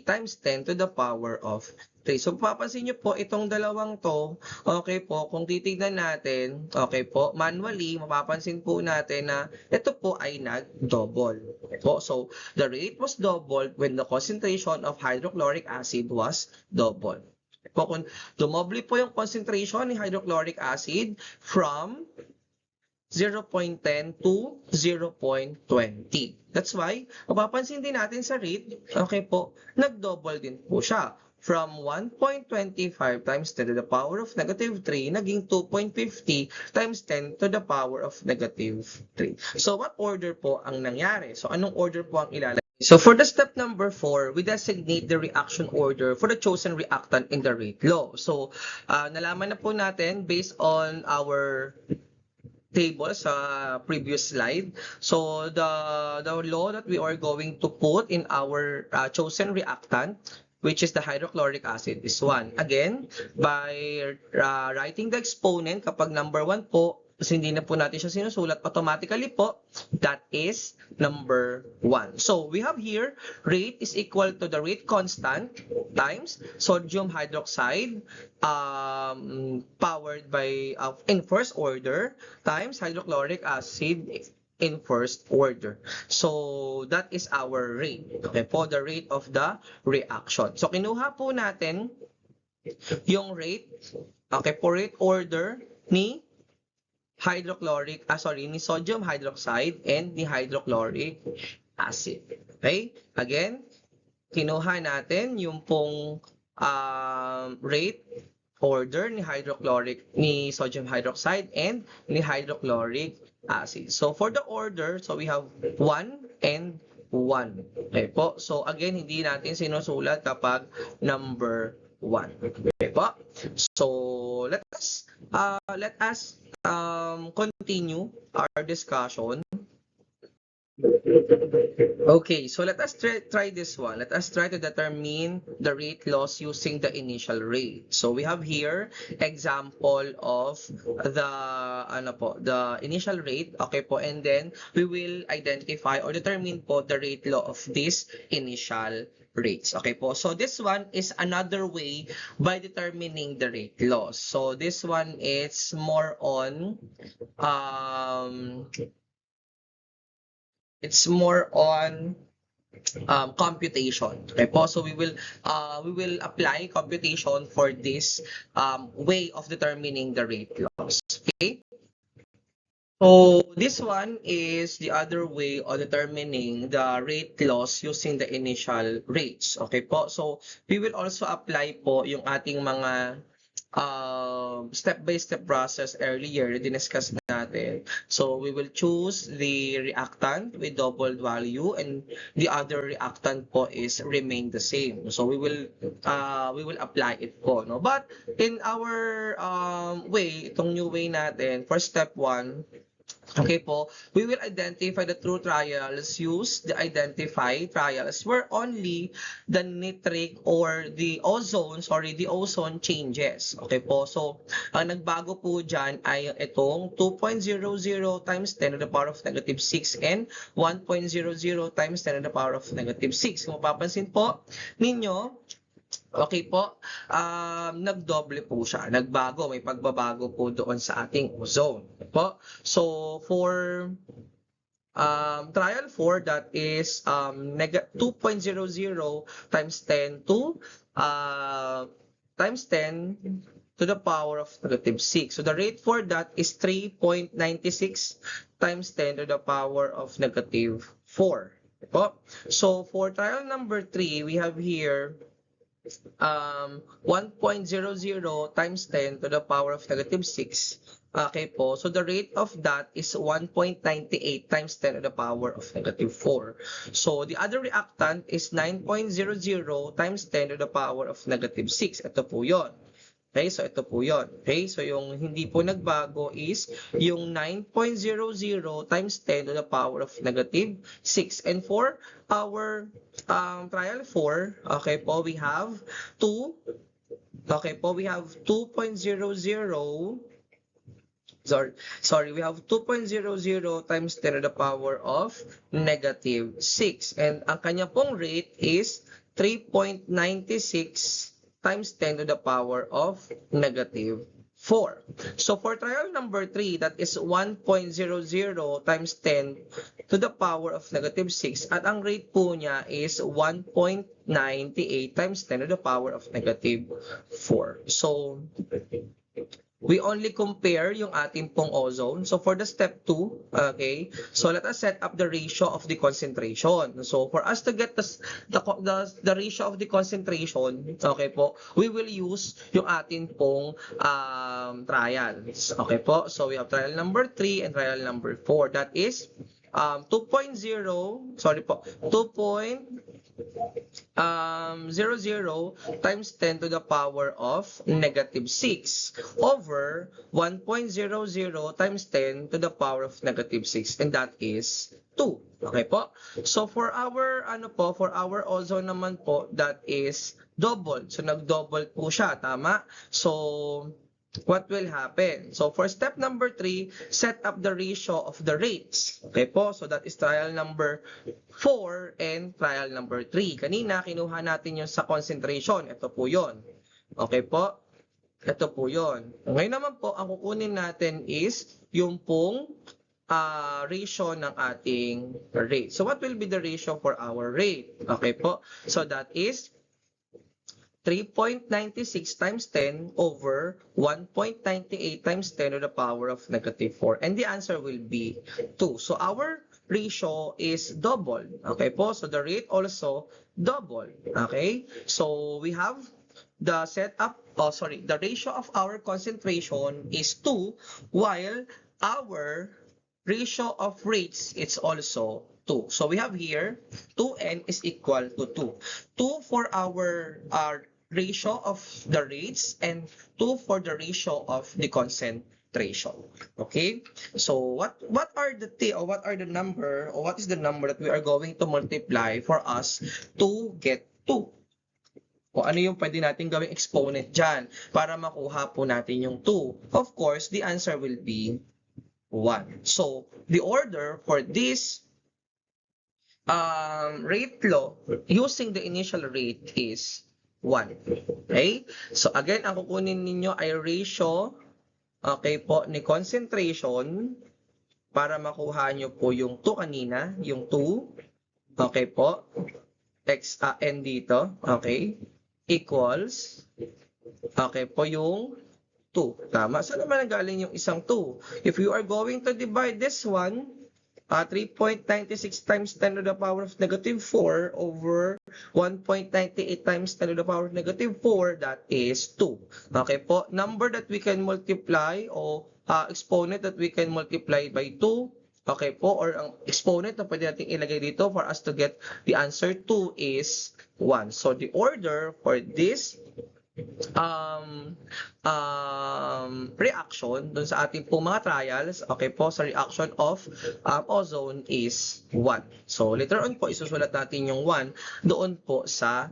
times 10 to the power of 3. So, papansin nyo po, itong dalawang to, okay po, kung titignan natin, okay po, manually, mapapansin po natin na ito po ay nag-double. Okay po, so, the rate was doubled when the concentration of hydrochloric acid was doubled. Okay po, kung dumoble po yung concentration ni hydrochloric acid from 0.10 to 0.20. That's why, mapapansin din natin sa rate, okay po, nag-double din po siya. From 1.25 times 10 to the power of negative 3, naging 2.50 times 10 to the power of negative 3. So, what order po ang nangyari? So, anong order po ang ilalagay? So, for the step number 4, we designate the reaction order for the chosen reactant in the rate law. So, nalaman na po natin based on our table sa previous slide. So the law that we are going to put in our chosen reactant, which is the hydrochloric acid, is 1. Again, by writing the exponent, kapag number 1 po, Kasi hindi na po natin siya sinusulat automatically po, that is number 1. So we have here, rate is equal to the rate constant times sodium hydroxide powered by in first order times hydrochloric acid in first order. So that is our rate. Okay po, the rate of the reaction. So kinuha po natin yung rate, okay po, rate order ni ni sodium hydroxide and ni hydrochloric acid. Okay? Again, kinuha natin yung pong rate order ni sodium hydroxide and ni hydrochloric acid. So for the order, so we have 1 and 1. Okay po. So again, hindi natin sinusulat kapag number 1. Okay po. So let us continue our discussion. Okay, so let us try this one. Let us try to determine the rate loss using the initial rate. So we have here example of the initial rate, okay po, and then we will identify or determine po the rate law of this initial rates. Okay po, so this one is another way by determining the rate loss. So this one is more on it's more on computation. Okay po, so we will apply computation for this way of determining the rate loss. Okay, so this one is the other way of determining the rate loss using the initial rates. Okay po, so we will also apply po yung ating mga step-by-step process earlier na diniscuss natin. So we will choose the reactant with doubled value and the other reactant po is remain the same. So we will apply it po, no? But in our way, itong new way natin, for step 1, okay po, we will identify the true trials, use the identify trials where only the nitric or the ozone changes. Okay po, so ang nagbago po dyan ay itong 2.00 times 10 to the power of negative 6 and 1.00 times 10 to the power of negative 6. Kung mapapansin po ninyo, okay po, nagdoble po siya, nagbago, may pagbabago po doon sa ating ozone. Okay po? So for trial 4, that is 2.00 times 10 to the power of negative 6. So the rate for that is 3.96 times 10 to the power of negative 4. Okay po? So for trial number 3, we have here 1.00 times 10 to the power of negative 6. Okay po, so the rate of that is 1.98 times 10 to the power of negative 4. So the other reactant is 9.00 times 10 to the power of negative 6. Ito po yon. Okay, so ito po yon. Okay, so yung hindi po nagbago is yung 9.00 times 10 to the power of negative 6. And for our trial 4, okay po, we have 2.00, we have 2.00 times 10 to the power of negative 6. And ang kanya pong rate is 3.96 times 10 to the power of negative 4. So for trial number 3, that is 1.00 times 10 to the power of negative 6. At ang rate po niya is 1.98 times 10 to the power of negative 4. So we only compare yung ating pong ozone. So for the step 2, okay, so let us set up the ratio of the concentration. So for us to get the ratio of the concentration, okay po, we will use yung ating pong trials. Okay po, so we have trial number 3 and trial number 4. That is 2.00 times 10 to the power of negative 6 over 1.00 times 10 to the power of negative 6, and that is 2. Okay po? So for our ozone naman po, that is double. So nag-double po siya, tama? So what will happen? So for step number 3, set up the ratio of the rates. Okay po, so that is trial number 4 and trial number 3. Kanina, kinuha natin yung sa concentration. Ito po yon. Okay po? Ito po yon. Ngayon naman po, ang kukunin natin is yung pong ratio ng ating rate. So what will be the ratio for our rate? Okay po? So that is 3.96 times 10 over 1.98 times 10 to the power of negative 4. And the answer will be 2. So our ratio is double. Okay po? So the rate also double. Okay? So we have the setup, the ratio of our concentration is 2, while our ratio of rates is also 2. So we have here 2n is equal to 2. 2 for our ratio of the rates and 2 for the ratio of the concentration. Okay? So what are the number, or what is the number that we are going to multiply for us to get 2? O ano yung pwede natin gawing exponent dyan para makuha po natin yung 2? Of course, the answer will be 1. So the order for this rate law using the initial rate is 1. Okay? So again, ang kukunin ninyo ay ratio, okay po, ni concentration para makuha nyo po yung 2 kanina, yung 2, okay po, n dito, okay, equals, okay po, yung 2. Tama? Saan naman nagaling yung isang 2? If you are going to divide this one, 3.96 times 10 to the power of negative 4 over 1.98 times 10 to the power of negative 4, that is 2. Okay po, number that we can multiply o exponent that we can multiply by 2, okay po, or ang exponent na pwede natin ilagay dito for us to get the answer 2 is 1. So the order for this reaction dun sa ating po mga trials, okay po, sa reaction of ozone is 1. So later on po, isusulat natin yung 1 doon po sa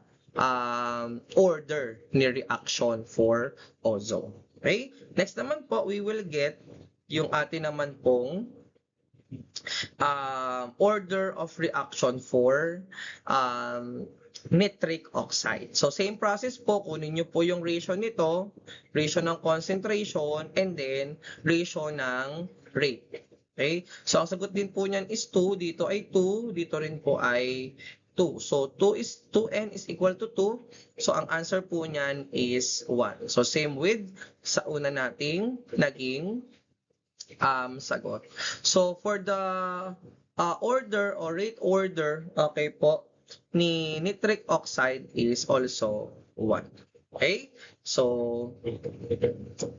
order ni reaction for ozone. Okay? Next naman po, we will get yung atin naman pong order of reaction for nitric oxide. So same process po, kunin nyo po yung ratio nito, ratio ng concentration, and then ratio ng rate. Okay? So ang sagot din po niyan is 2, dito ay 2, dito rin po ay 2. So 2n is equal to 2. So ang answer po niyan is 1. So same with sa una nating naging sagot. So for the order or rate order, okay po, ni nitric oxide is also 1. Okay? So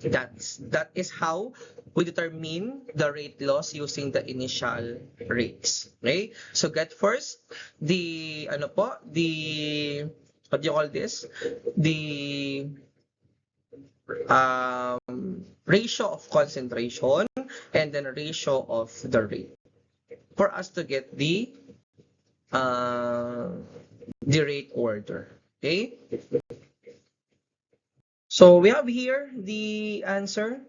that is how we determine the rate loss using the initial rates. Okay? So get first the what do you call this? The ratio of concentration and then ratio of the rate for us to get the rate order. Okay? So we have here the answer.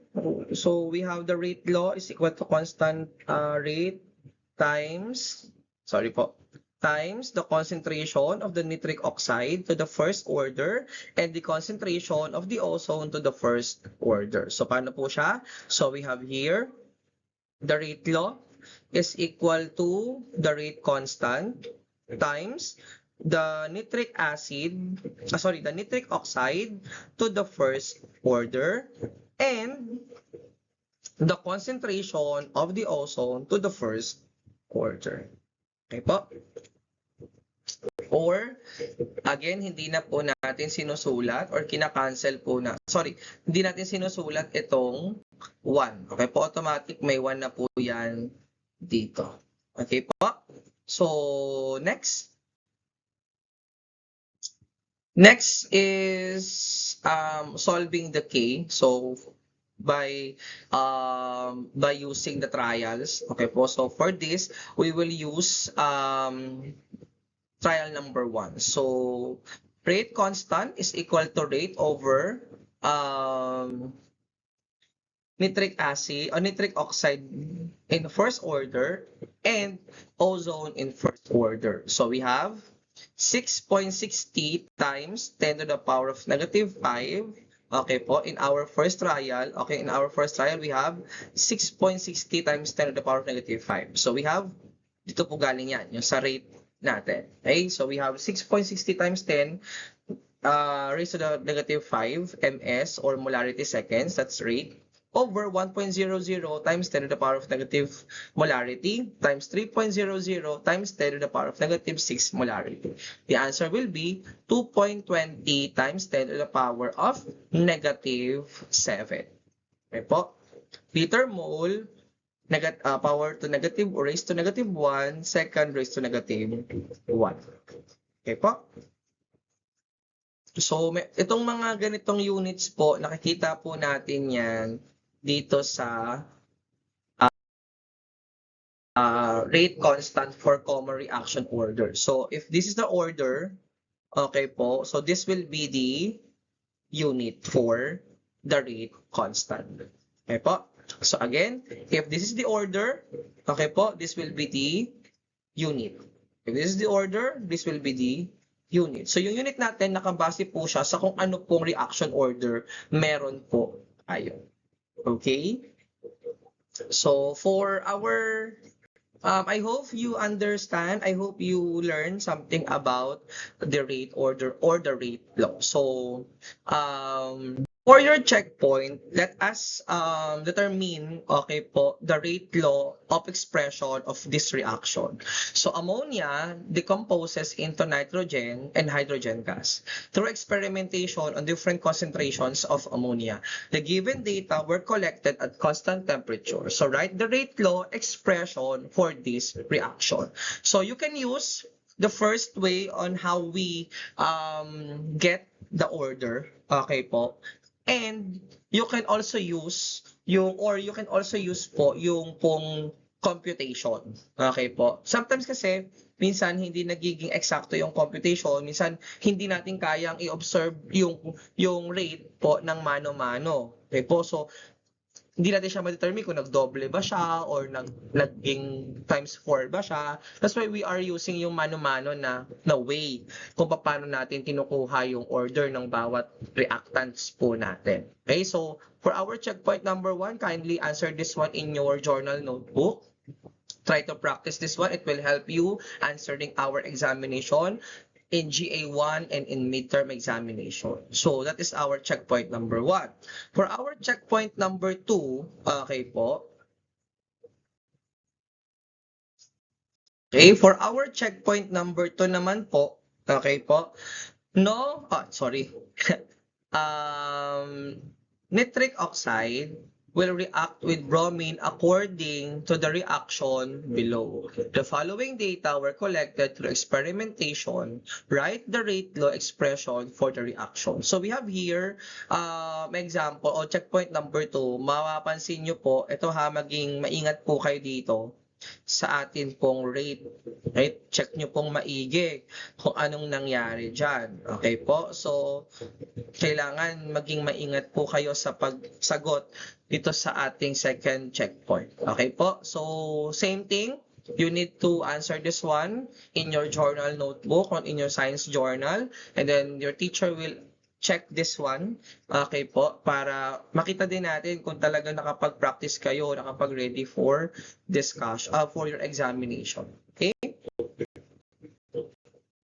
So we have the rate law is equal to constant rate times the concentration of the nitric oxide to the first order and the concentration of the ozone to the first order. So paano po siya? So we have here the rate law is equal to the rate constant times the nitric oxide to the first order and the concentration of the ozone to the first order. Okay po? Or, again, hindi na po natin sinusulat or kinakancel po na, hindi natin sinusulat itong 1. Okay po, automatic may 1 na po yan dito. Okay po? So, next is solving the K. So, by using the trials. Okay po, so for this, we will use trial number 1. So, rate constant is equal to rate over nitric acid or nitric oxide in first order and ozone in first order. So we have 6.60 times 10 to the power of negative 5. Okay po, in our first trial, we have 6.60 times 10 to the power of negative 5. So we have, dito po galing yan, yung sa rate natin. Okay, so we have 6.60 times 10 raised to the negative 5 ms or molarity seconds, that's rate, over 1.00 times 10 to the power of negative molarity times 3.00 times 10 to the power of negative 6 molarity. The answer will be 2.20 times 10 to the power of negative 7. Okay po? Liter mole, power to negative or raised to negative 1, second raised to negative 1. Okay po? So, itong mga ganitong units po, nakikita po natin yan dito sa rate constant for common reaction order. So, if this is the order, okay po, so this will be the unit for the rate constant. Okay po? So, again, if this is the order, okay po, this will be the unit. If this is the order, this will be the unit. So, yung unit natin, nakabase po siya sa kung ano pong reaction order meron po tayo. Okay? So, for our, I hope you understand, I hope you learn something about the rate order or the rate law. So, for your checkpoint, let us determine, okay po, the rate law of expression of this reaction. So ammonia decomposes into nitrogen and hydrogen gas through experimentation on different concentrations of ammonia. The given data were collected at constant temperature. So write the rate law expression for this reaction. So you can use the first way on how we get the order, okay po. And you can also use po yung pong computation. Okay po. Sometimes kasi minsan hindi nagiging eksakto yung computation, minsan hindi natin kayang i-observe yung rate po ng mano-mano. Okay po. So hindi natin siya ma-determine kung nagdoble ba siya or naging times 4 ba siya. That's why we are using yung mano-mano na way kung paano natin kinukuha yung order ng bawat reactants po natin. Okay, so for our checkpoint number 1, kindly answer this one in your journal notebook. Try to practice this one. It will help you answering our examination in GA1 and in midterm examination. So that is our checkpoint number 1. For our checkpoint number 2, okay po. Okay, for our checkpoint number 2 naman po, okay po. Nitric oxide will react with bromine according to the reaction below. The following data were collected through experimentation. Write the rate law expression for the reaction. So we have here example o checkpoint number 2. Mapapansin nyo po, ito ha, maging maingat po kayo dito sa atin pong rate. Right? Check nyo pong maigi kung anong nangyari dyan. Okay po? So, kailangan maging maingat po kayo sa pagsagot dito sa ating second checkpoint. Okay po? So, same thing. You need to answer this one in your journal notebook or in your science journal. And then your teacher will check this one, okay po, para makita din natin kung talaga nakapag-practice kayo, nakapag-ready for discussion, for your examination.